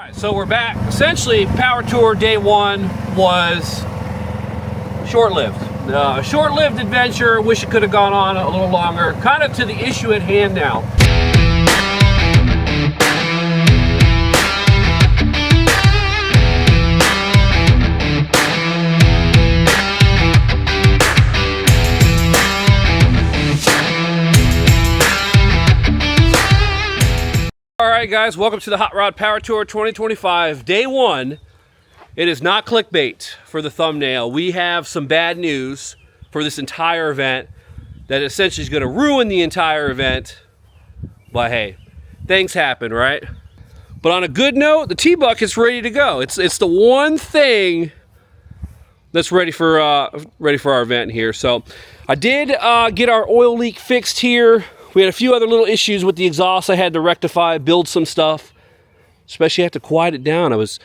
Alright, so we're back. Essentially, Power Tour Day 1 was short-lived. A short-lived adventure. Wish it could have gone on a little longer. Kind of to the issue at hand now. Alright guys, welcome to the Hot Rod Power Tour 2025, Day 1. It is not clickbait for the thumbnail. We have some bad news for this entire event that essentially is going to ruin the entire event. But hey, things happen, right? But on a good note, the T-Bucket's ready to go. It's the one thing that's ready for our event here. So I did get our oil leak fixed here. We had a few other little issues with the exhaust I had to rectify, build some stuff. Especially have to quiet it down. I was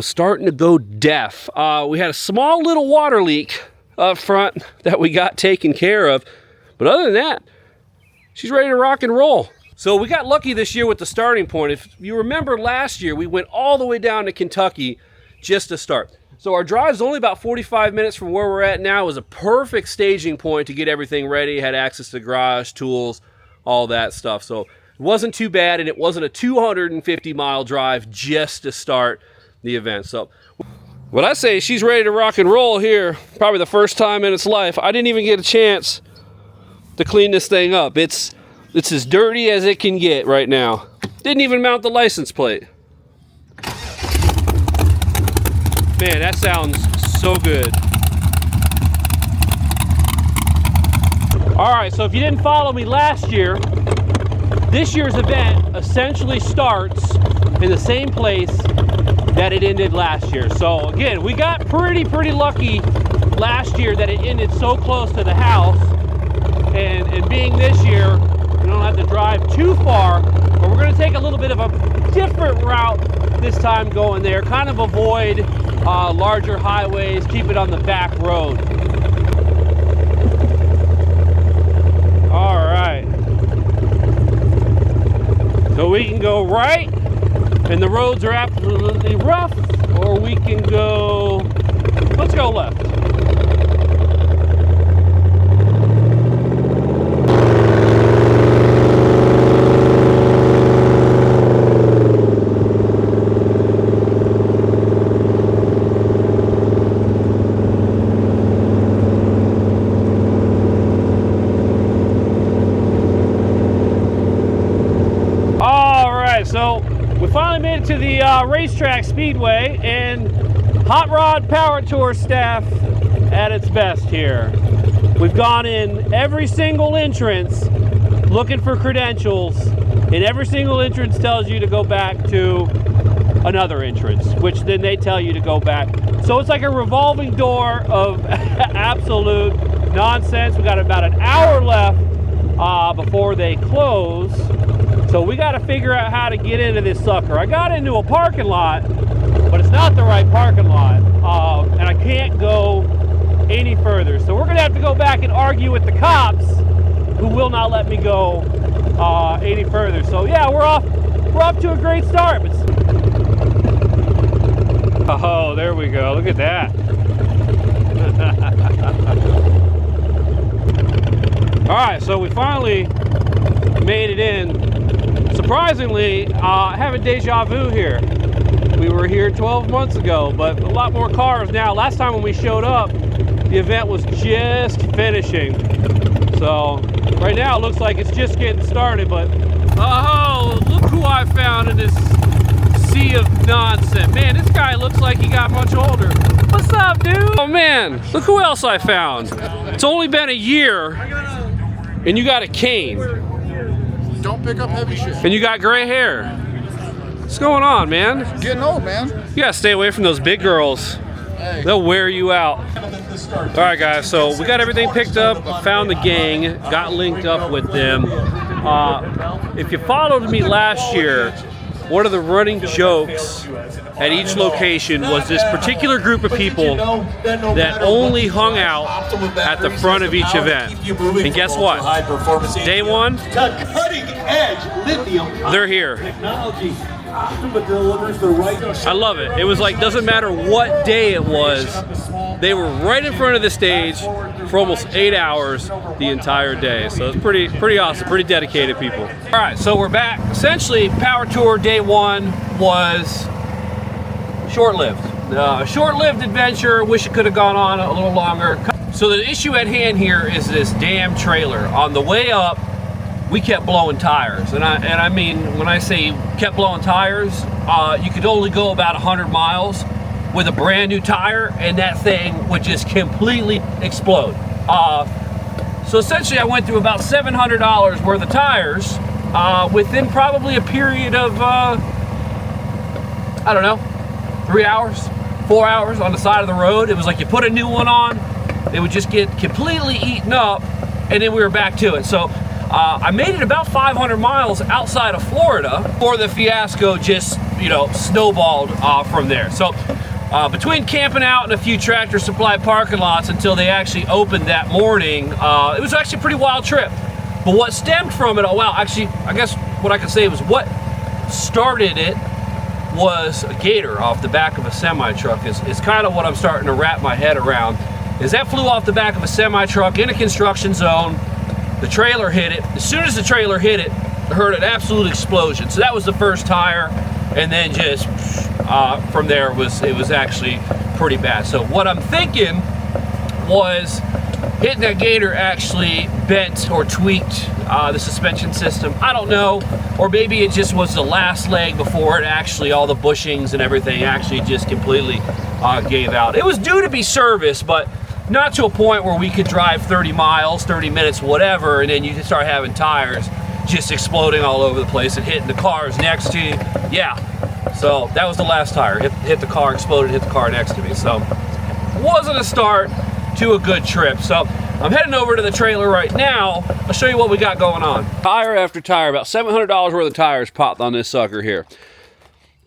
starting to go deaf. We had a small little water leak up front that we got taken care of. But other than that, she's ready to rock and roll. So we got lucky this year with the starting point. If you remember last year, we went all the way down to Kentucky just to start. So our drive's only about 45 minutes from where we're at now. It was a perfect staging point to get everything ready. Had access to garage, tools, all that stuff. So it wasn't too bad, and it wasn't a 250-mile drive just to start the event. So what I say, she's ready to rock and roll here. Probably the first time in its life. I didn't even get a chance to clean this thing up. It's as dirty as it can get right now. Didn't even mount the license plate. Man, that sounds so good. All right, so if you didn't follow me last year, this year's event essentially starts in the same place that it ended last year. So again, we got pretty lucky last year that it ended so close to the house. And being this year, we don't have to drive too far, but we're gonna take a little bit of a different route this time going there, kind of avoid larger highways, keep it on the back road. All right. So we can go right, and the roads are absolutely rough, or we can go, let's go left. So we finally made it to the racetrack Speedway, and Hot Rod Power Tour staff at its best here. We've gone in every single entrance looking for credentials, and every single entrance tells you to go back to another entrance, which then they tell you to go back. So it's like a revolving door of absolute nonsense. We got about an hour left before they close. So we got to figure out how to get into this sucker. I got into a parking lot, but it's not the right parking lot, and I can't go any further. So we're gonna have to go back and argue with the cops, who will not let me go any further. So yeah, we're off to a great start. Oh, there we go. Look at that. All right, so we finally made it in. Surprisingly, having deja vu here. We were here 12 months ago, but a lot more cars now. Last time when we showed up, the event was just finishing. So right now it looks like it's just getting started, but oh, look who I found in this sea of nonsense. Man, this guy looks like he got much older. What's up, dude? Oh man, look who else I found. It's only been a year, and you got a cane. Don't pick up heavy shit. And you got gray hair. What's going on, man? Getting old, man. You gotta stay away from those big girls. Hey. They'll wear you out. All right, guys, so we got everything picked up, found the gang, got linked up with them. If you followed me last year, one of the running jokes at each location was this particular group of people that only hung out at the front of each event. And guess what? Day 1, they're here. I love it. It was like, doesn't matter what day it was, they were right in front of the stage for almost 8 hours the entire day. So it's pretty awesome, pretty dedicated people. All right, so we're back. Essentially, Power Tour Day 1 was short-lived. A short-lived adventure. Wish it could have gone on a little longer. So the issue at hand here is this damn trailer. On the way up, we kept blowing tires, and I mean, when I say kept blowing tires, you could only go about 100 miles with a brand new tire, and that thing would just completely explode. So essentially, I went through about $700 worth of tires within probably a period of I don't know, 3 hours, 4 hours on the side of the road. It was like you put a new one on, it would just get completely eaten up, and then we were back to it. So I made it about 500 miles outside of Florida before the fiasco just, you know, snowballed from there. So between camping out in a few Tractor Supply parking lots until they actually opened that morning, it was actually a pretty wild trip. But what stemmed from it, well, actually, I guess what I could say was what started it was a gator off the back of a semi-truck is kind of what I'm starting to wrap my head around. Is that flew off the back of a semi-truck in a construction zone. The trailer hit it. As soon as the trailer hit it, I heard an absolute explosion. So that was the first tire, and then just from there it was actually pretty bad. So what I'm thinking was hitting that gator actually bent or tweaked the suspension system. I don't know, or maybe it just was the last leg before it actually, all the bushings and everything actually just completely gave out. It was due to be serviced, but not to a point where we could drive 30 miles, 30 minutes, whatever, and then you can start having tires just exploding all over the place and hitting the cars next to you. Yeah, so that was the last tire. Hit the car, exploded, hit the car next to me. So wasn't a start to a good trip. So I'm heading over to the trailer right now. I'll show you what we got going on. Tire after tire, about $700 worth of tires popped on this sucker here.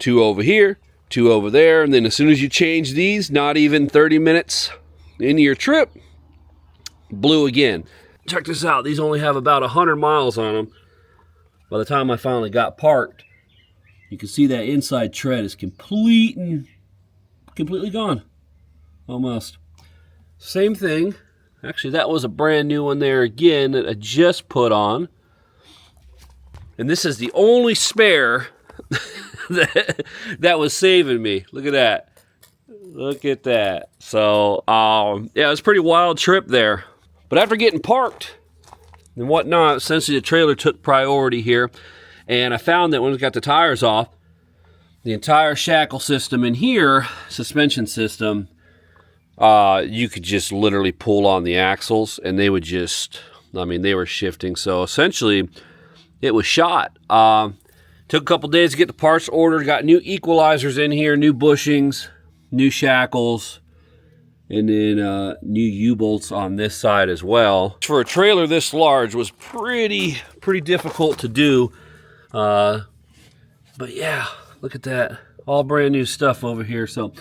2 over here, 2 over there, and then as soon as you change these, not even 30 minutes into your trip, blew again. Check this out. These only have about 100 miles on them. By the time I finally got parked, you can see that inside tread is completely gone. Almost. Same thing. Actually, that was a brand new one there again that I just put on. And this is the only spare that was saving me. Look at that. Look at that. So, yeah, it was a pretty wild trip there. But after getting parked and whatnot, essentially the trailer took priority here. And I found that when we got the tires off, the entire shackle system in here, suspension system, you could just literally pull on the axles and they would just, I mean, they were shifting. So essentially, it was shot. Took a couple days to get the parts ordered. Got new equalizers in here, new bushings, new shackles, and then new U-bolts on this side as well. For a trailer this large was pretty difficult to do. But yeah, look at that. All brand new stuff over here. So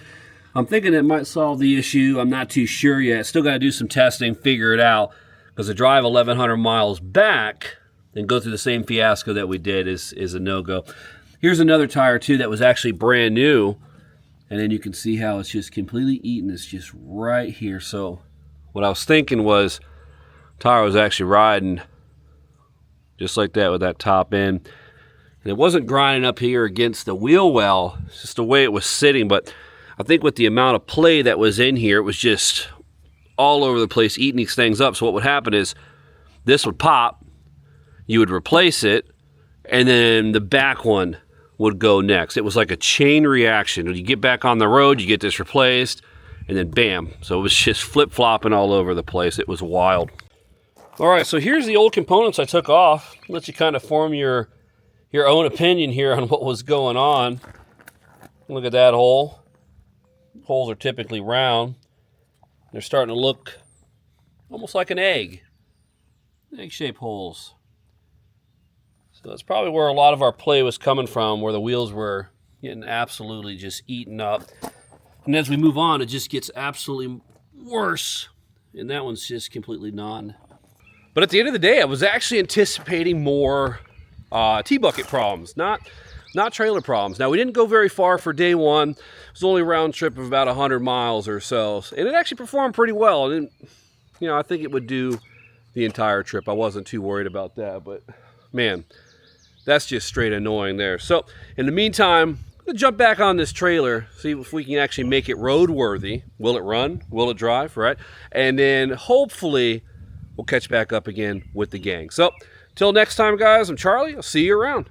I'm thinking it might solve the issue. I'm not too sure yet. Still got to do some testing, figure it out. Because to drive 1,100 miles back and go through the same fiasco that we did is a no-go. Here's another tire too that was actually brand new. And then you can see how it's just completely eaten. It's just right here. So what I was thinking was tire was actually riding just like that with that top end. And it wasn't grinding up here against the wheel well. It's just the way it was sitting. But I think with the amount of play that was in here, it was just all over the place eating these things up. So what would happen is this would pop. You would replace it. And then the back one would go next. It was like a chain reaction. When you get back on the road, you get this replaced, and then bam. So it was just flip-flopping all over the place. It was wild. All right, so here's the old components I took off. Let you kind of form your own opinion here on what was going on. Look at that hole. Holes are typically round. They're starting to look almost like an egg. Egg-shaped holes. So that's probably where a lot of our play was coming from, where the wheels were getting absolutely just eaten up. And as we move on, it just gets absolutely worse. And that one's just completely non. But at the end of the day, I was actually anticipating more T-bucket problems. Not not trailer problems. Now, we didn't go very far for day one. It was only a round trip of about 100 miles or so. And it actually performed pretty well. And, you know, I think it would do the entire trip. I wasn't too worried about that. But, man, that's just straight annoying there. So, in the meantime, I'm going to jump back on this trailer, see if we can actually make it roadworthy. Will it run? Will it drive? Right? And then, hopefully, we'll catch back up again with the gang. So, till next time, guys, I'm Charlie. I'll see you around.